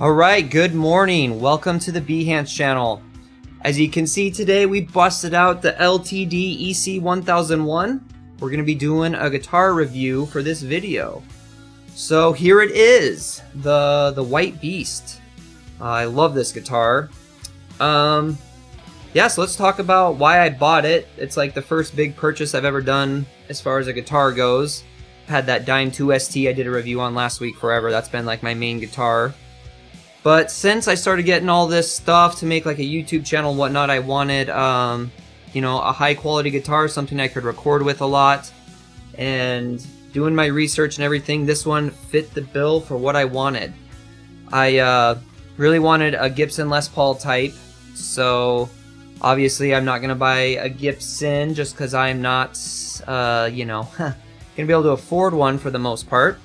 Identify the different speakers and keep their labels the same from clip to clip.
Speaker 1: Alright, good morning. Welcome to the Behance channel. As you can see today, we busted out the LTD-EC1001. We're going to be doing a guitar review for this video. So here it is, the White Beast. I love this guitar. So let's talk about why I bought it. It's like the first big purchase I've ever done as far as a guitar goes. Had that Dime 2 ST I did a review on last week forever. That's been like my main guitar. But since I started getting all this stuff to make like a YouTube channel and whatnot, I wanted, a high quality guitar, something I could record with a lot. And doing my research and everything, this one fit the bill for what I wanted. I really wanted a Gibson Les Paul type, so obviously I'm not going to buy a Gibson just because I'm not, going to be able to afford one for the most part.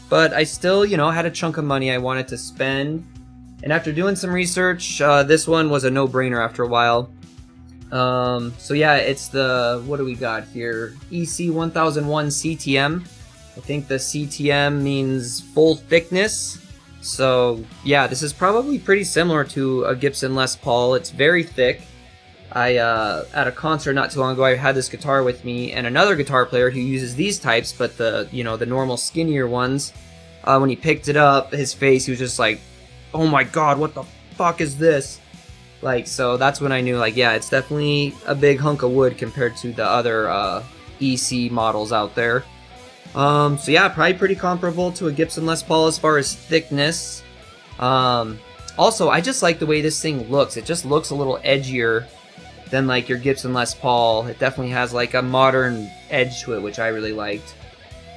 Speaker 1: But I still, had a chunk of money I wanted to spend. And after doing some research, this one was a no-brainer after a while. It's the, what do we got here? EC1001 CTM. I think the CTM means full thickness. So, yeah, this is probably pretty similar to a Gibson Les Paul. It's very thick. At a concert not too long ago, I had this guitar with me and another guitar player who uses these types, but the normal skinnier ones. When he picked it up, his face, he was just like, oh my god, what the fuck is this? So that's when I knew, it's definitely a big hunk of wood compared to the other EC models out there. Probably pretty comparable to a Gibson Les Paul as far as thickness. Also, I just like the way this thing looks. It just looks a little edgier than your Gibson Les Paul. It definitely has a modern edge to it, which I really liked.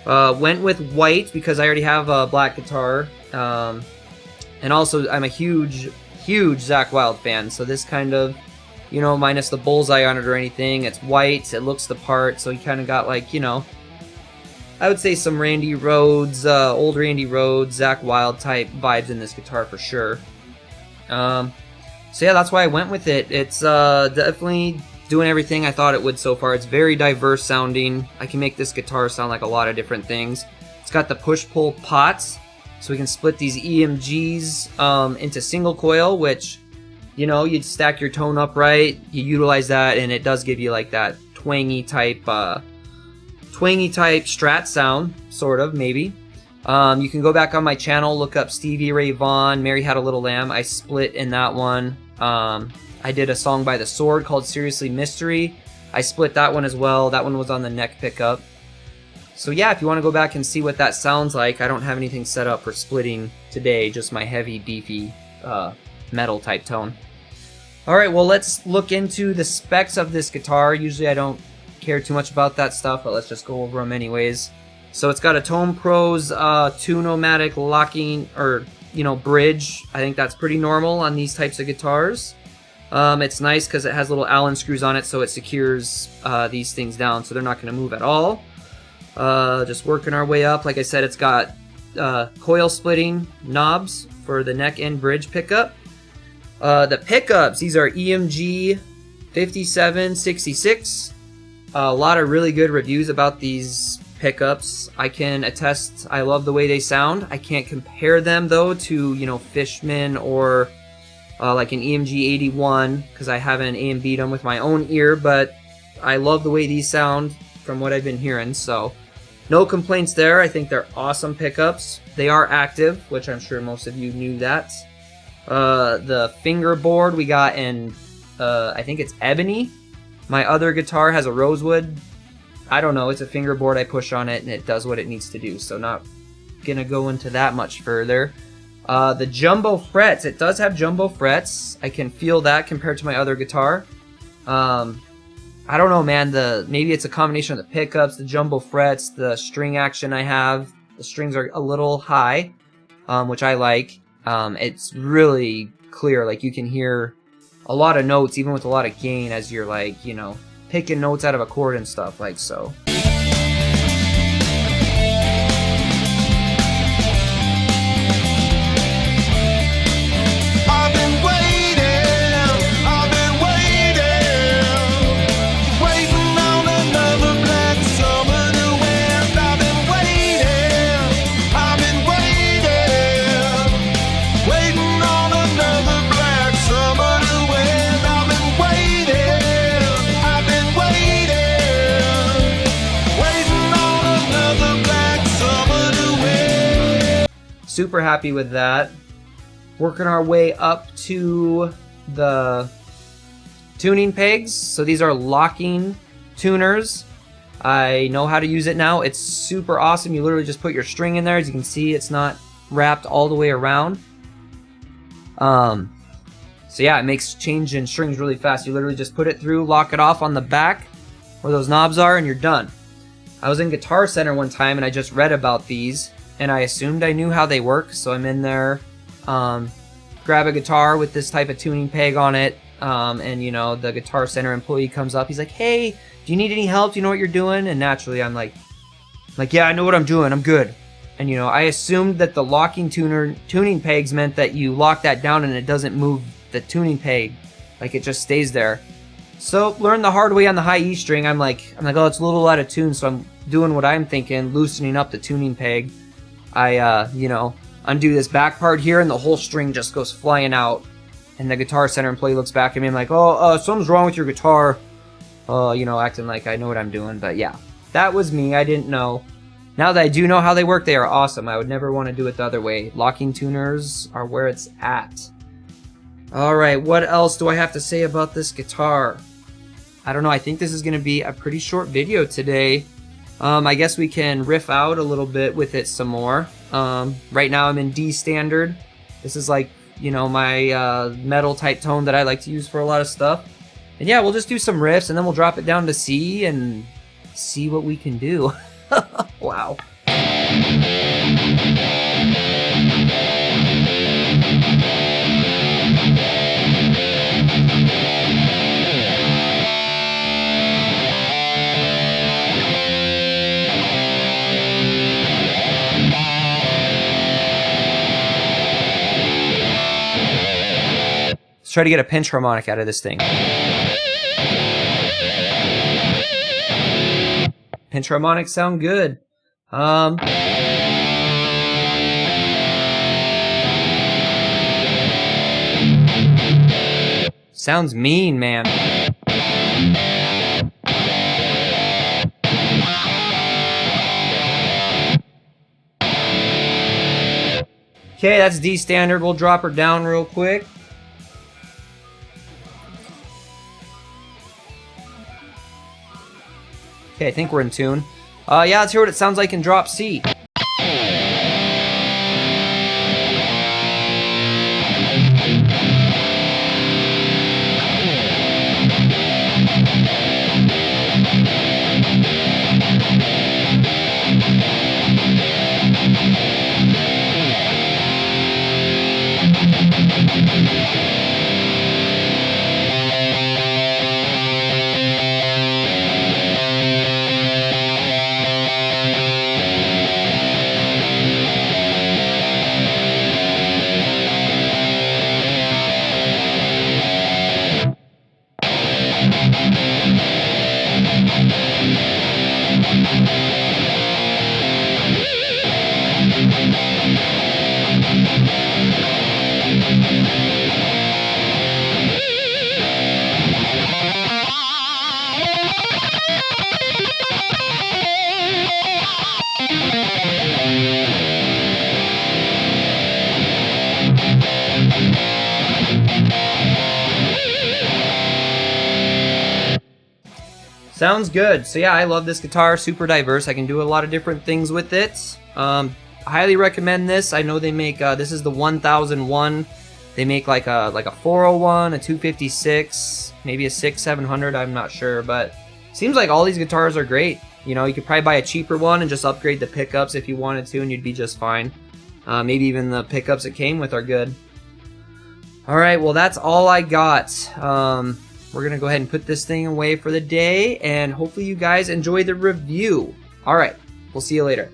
Speaker 1: Went with white because I already have a black guitar. And also I'm a huge Zakk Wylde fan, so this kind of, minus the bullseye on it or anything, it's white, it looks the part, so he kind of got I would say some Randy Rhoads, old Randy Rhoads, Zakk Wylde type vibes in this guitar for sure. That's why I went with it. It's definitely doing everything I thought it would so far. It's very diverse sounding. I can make this guitar sound like a lot of different things. It's got the push-pull pots, so we can split these EMGs into single coil, which, you'd stack your tone up right, you utilize that, and it does give you that twangy type Strat sound, sort of, maybe. You can go back on my channel, look up Stevie Ray Vaughan, Mary Had a Little Lamb. I split in that one. I did a song by The Sword called Seriously Mystery. I split that one as well. That one was on the neck pickup. So yeah, if you want to go back and see what that sounds like, I don't have anything set up for splitting today, just my heavy, beefy metal type tone. Alright, well let's look into the specs of this guitar. Usually I don't care too much about that stuff, but let's just go over them anyways. So it's got a Tone Pros Tune-O-Matic locking, or bridge. I think that's pretty normal on these types of guitars. It's nice because it has little Allen screws on it, so it secures these things down, so they're not going to move at all. Just working our way up. Like I said, it's got coil splitting knobs for the neck and bridge pickup. The pickups, these are EMG 5766. A lot of really good reviews about these pickups. I can attest, I love the way they sound. I can't compare them though to Fishman or like an EMG 81 because I haven't A and B'd them with my own ear, but I love the way these sound from what I've been hearing, so no complaints there. I think they're awesome pickups. They are active, which I'm sure most of you knew that. The fingerboard we got in I think it's ebony. My other guitar has a rosewood. I don't know, it's a fingerboard. I push on it and it does what it needs to do, so not gonna go into that much further. The jumbo frets, it does have jumbo frets. I can feel that compared to my other guitar. I don't know, man, maybe it's a combination of the pickups, the jumbo frets, the string action I have. The strings are a little high, which I like. It's really clear, you can hear a lot of notes, even with a lot of gain, as you're picking notes out of a chord and stuff, so.
Speaker 2: Waiting
Speaker 1: super happy with that. Working our way up to the tuning pegs. So these are locking tuners. I know how to use it now. It's super awesome. You literally just put your string in there. As you can see, it's not wrapped all the way around. So yeah, it makes changing strings really fast. You literally just put it through, lock it off on the back where those knobs are, and you're done. I was in Guitar Center one time and I just read about these and I assumed I knew how they work. So I'm in there, grab a guitar with this type of tuning peg on it. And you know, the Guitar Center employee comes up. He's like, "Hey, do you need any help? Do you know what you're doing?" And naturally I'm like, "Yeah, I know what I'm doing. I'm good." And you know, I assumed that the locking tuning pegs meant that you lock that down and it doesn't move the tuning peg, like it just stays there. So learned the hard way on the high E string. I'm like, oh, it's a little out of tune. So I'm doing what I'm thinking, loosening up the tuning peg. I, you know, undo this back part here, and the whole string just goes flying out. And the Guitar Center employee looks back at me. I'm like, "Oh, something's wrong with your guitar." You know, acting like I know what I'm doing. But yeah, that was me. I didn't know. Now that I do know how they work, they are awesome. I would never want to do it the other way. Locking tuners are where it's at. Alright, what else do I have to say about this guitar? I don't know, I think this is going to be a pretty short video today. I guess we can riff out a little bit with it some more. Right now I'm in D standard. This is like, you know, my metal type tone that I like to use for a lot of stuff. And yeah, we'll just do some riffs and then we'll drop it down to C and see what we can do. Wow. Let's try to get a pinch harmonic out of this thing. Pinch harmonics sound good. Sounds mean, man. Okay, that's D standard. We'll drop her down real quick. Okay, I think we're in tune. Yeah, let's hear what it sounds like in drop C. Sounds good. So yeah, I love this guitar. Super diverse. I can do a lot of different things with it. Highly recommend this. I know they make this is the 1001. They make like a 401, a 256, maybe a 700. I'm not sure, but seems like all these guitars are great. You know, you could probably buy a cheaper one and just upgrade the pickups if you wanted to, and you'd be just fine. Maybe even the pickups it came with are good. All right, well that's all I got. We're going to go ahead and put this thing away for the day, and hopefully you guys enjoy the review. All right, we'll see you later.